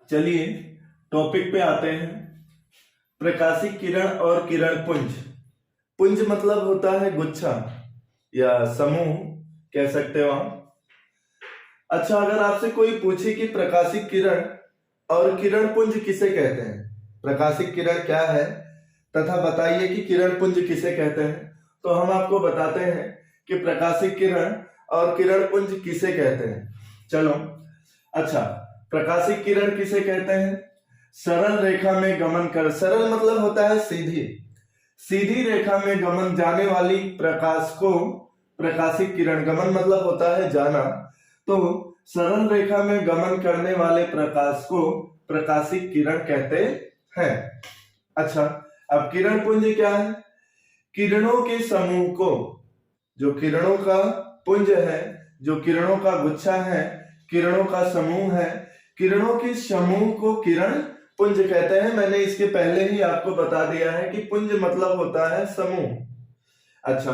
चलिए टॉपिक पे आते हैं। प्रकाशिक किरण और किरण पुंज। पुंज मतलब होता है गुच्छा या समूह कह सकते हो आप। अच्छा, अगर आपसे कोई पूछे कि प्रकाशिक किरण और किरण पुंज किसे कहते हैं, प्रकाशिक किरण क्या है तथा बताइए कि किरण पुंज किसे कहते हैं, तो हम आपको बताते हैं कि प्रकाशिक किरण और किरण पुंज किसे कहते हैं। चलो, अच्छा, प्रकाशिक किरण किसे कहते हैं? सरल रेखा में गमन कर, सरल मतलब होता है सीधी, सीधी रेखा में गमन जाने वाली प्रकाश को प्रकाशिक किरण, गमन मतलब होता है जाना, तो सरल रेखा में गमन करने वाले प्रकाश को प्रकाशिक किरण कहते हैं। अच्छा, अब किरण पुंज क्या है? किरणों के समूह को, जो किरणों का पुंज है, जो किरणों का गुच्छा है, किरणों का समूह है, किरणों के समूह को किरण पुंज कहते हैं। मैंने इसके पहले ही आपको बता दिया है कि पुंज मतलब होता है समूह। अच्छा,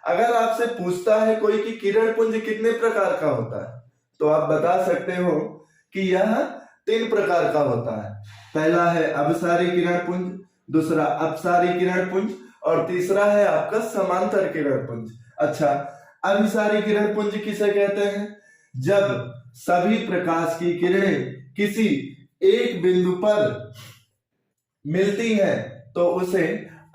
अगर आपसे पूछता है कोई कि किरण पुंज कितने प्रकार का होता है, तो आप बता सकते हो कि यह 3 प्रकार का होता है। पहला है अभिसारी किरण पुंज, दूसरा अपसारी किरण पुंज और तीसरा है आपका समांतर किरण पुंज। अच्छा, अभिसारी किरण पुंज किसे कहते हैं? जब सभी प्रकाश की किरणें किसी एक बिंदु पर मिलती हैं तो उसे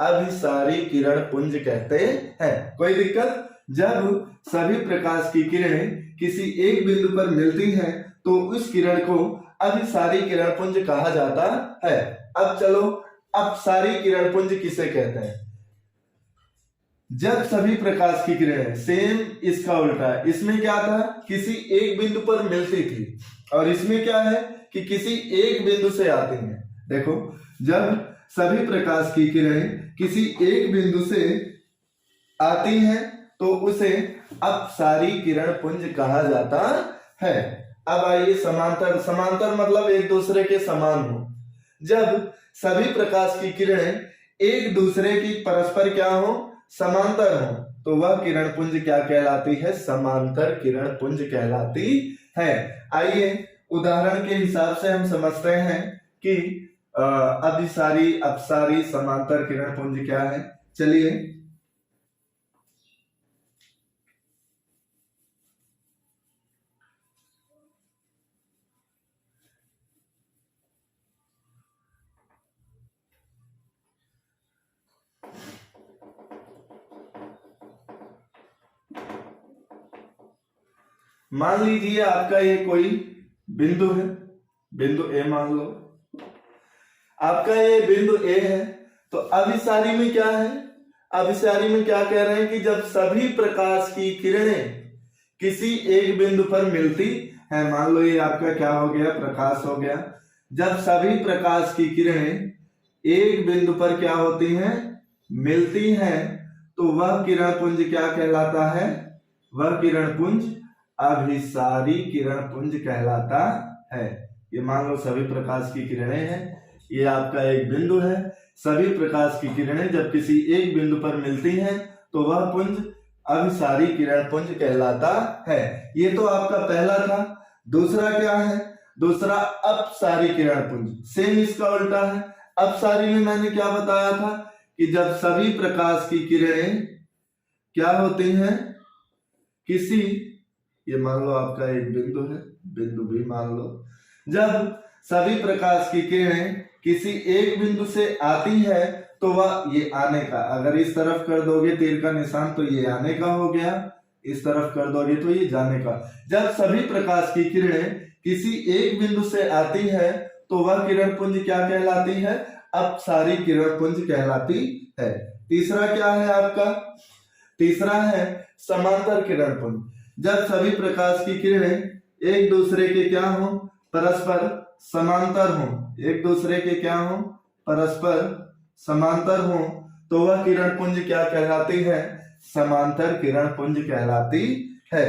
अभिसारी किरण पुंज कहते हैं। कोई दिक्कत? जब सभी प्रकाश की किरणें किसी एक बिंदु पर मिलती हैं तो उस किरण को अभिसारी किरण पुंज कहा जाता है। अब चलो, अपसारी किरण पुंज किसे कहते हैं? जब सभी प्रकाश की किरणें, सेम इसका उल्टा है, इसमें क्या था, किसी एक बिंदु पर मिलती थी, और इसमें क्या है कि किसी एक बिंदु से आती हैं। देखो, जब सभी प्रकाश की किरणें किसी एक बिंदु से आती हैं तो उसे अपसारी किरण पुंज कहा जाता है। अब आइए समांतर। समांतर मतलब एक दूसरे के समान हो। जब सभी प्रकाश की किरणें एक दूसरे की परस्पर क्या हो, समांतर हो, तो वह किरण पुंज क्या कहलाती है? समांतर किरण पुंज कहलाती है। आइए उदाहरण के हिसाब से हम समझते हैं कि अभिसारी, अपसारी, समांतर किरण पुंज क्या है। चलिए, मान लीजिए आपका ये कोई बिंदु है, बिंदु ए मान लो, आपका ये बिंदु ए है, तो अभिसारी में क्या है? अभिसारी में क्या कह रहे हैं कि जब सभी प्रकाश की किरणें किसी एक बिंदु पर मिलती है, मान लो ये आपका क्या हो गया, प्रकाश हो गया। जब सभी प्रकाश की किरणें एक बिंदु पर क्या होती हैं, मिलती हैं, तो वह किरण पुंज क्या कहलाता है? वह किरण पुंज अभिसारी किरण पुंज कहलाता है। ये मान लो सभी प्रकाश की किरणें हैं, ये आपका एक बिंदु है, सभी प्रकाश की किरणें जब किसी एक बिंदु पर मिलती हैं तो वह पुंज अभिसारी किरण पुंज कहलाता है। ये तो आपका पहला था। दूसरा क्या है? दूसरा अपसारी किरण पुंज, सेम इसका उल्टा है। अपसारी में मैंने क्या बताया था कि जब सभी प्रकाश की किरणें क्या होती हैं, किसी, ये मान लो आपका एक बिंदु है, बिंदु भी मान लो, जब सभी प्रकाश की किरणें किसी एक बिंदु से आती है तो वह, ये आने का, अगर इस तरफ कर दोगे तीर का निशान तो ये आने का हो गया, इस तरफ कर दोगे तो ये जाने का। जब सभी प्रकाश की किरणें किसी एक बिंदु से आती है तो वह किरण पुंज क्या कहलाती है? अपसारी किरण पुंज कहलाती है। तीसरा क्या है आपका? तीसरा है समांतर किरण पुंज। जब सभी प्रकाश की किरणें एक दूसरे के क्या हो, परस्पर समांतर हो, एक दूसरे के क्या हो, परस्पर समांतर हो, तो वह किरण पुंज क्या कहलाती है? समांतर किरण पुंज कहलाती है।